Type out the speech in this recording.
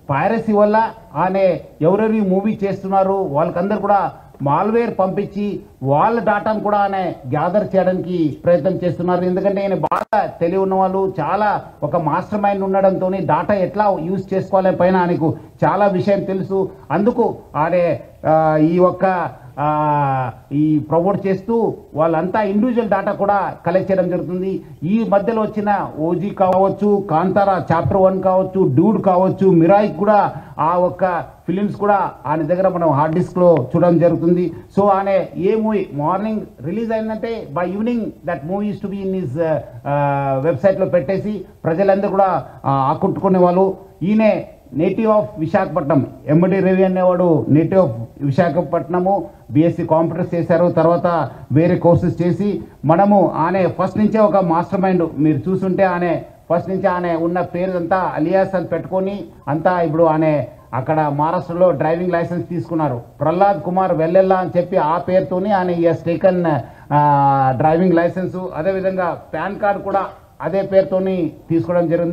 Piracy వల్ల ఆనే ఎవరెవరి మూవీ చేస్తున్నారు వాళ్ళకందరూ కూడా మాల్వేర్ పంపించి వాళ్ళ డాటాను కూడా ఆయన గ్యాదర్ చేయడానికి ప్రయత్నం చేస్తున్నారు. ఎందుకంటే ఆయన బాగా తెలివి ఉన్న వాళ్ళు, చాలా ఒక మాస్టర్ మైండ్ ఉండడంతో డాటా ఎట్లా యూజ్ చేసుకోవాలని పైన ఆయనకు చాలా విషయం తెలుసు. అందుకు ఆయన ఈ ప్రమోట్ చేస్తూ వాళ్ళంతా ఇండివిజువల్ డాటా కూడా కలెక్ట్ చేయడం జరుగుతుంది. ఈ మధ్యలో వచ్చిన ఓజీ కావచ్చు, కాంతారా చాప్టర్ 1 కావచ్చు, డూడ్ కావచ్చు, మిరాయి కూడా ఆ ఒక్క ఫిలిమ్స్ కూడా ఆయన దగ్గర మనం హార్డ్ డిస్క్లో చూడడం జరుగుతుంది. సో ఆయన ఏ మూవీ మార్నింగ్ రిలీజ్ అయిందంటే by evening that movie to be in his వెబ్సైట్లో పెట్టేసి ప్రజలందరూ కూడా ఆకట్టుకునే వాళ్ళు. ఈయనే నేటివ్ ఆఫ్ విశాఖపట్నం, ఎండి రవి అనేవాడు native of Visakhapatnam, BSc computers చేశారు. తర్వాత వేరే కోర్సెస్ చేసి మనము ఆయన ఫస్ట్ నుంచే ఒక మాస్టర్ మైండ్ మీరు చూస్తుంటే ఆయన ఫస్ట్ నుంచి ఆయన ఉన్న పేరు అంతా అలియాస్ అని పెట్టుకొని అంతా ఇప్పుడు ఆయన అక్కడ మహారాష్ట్రలో డ్రైవింగ్ లైసెన్స్ తీసుకున్నారు. ప్రహ్లాద్ కుమార్ వెల్లెల్లా అని చెప్పి ఆ పేరుతోని ఆయన టేకన్ డ్రైవింగ్ లైసెన్సు, అదేవిధంగా పాన్ కార్డు కూడా అదే పేరుతోని తీసుకోవడం జరిగింది.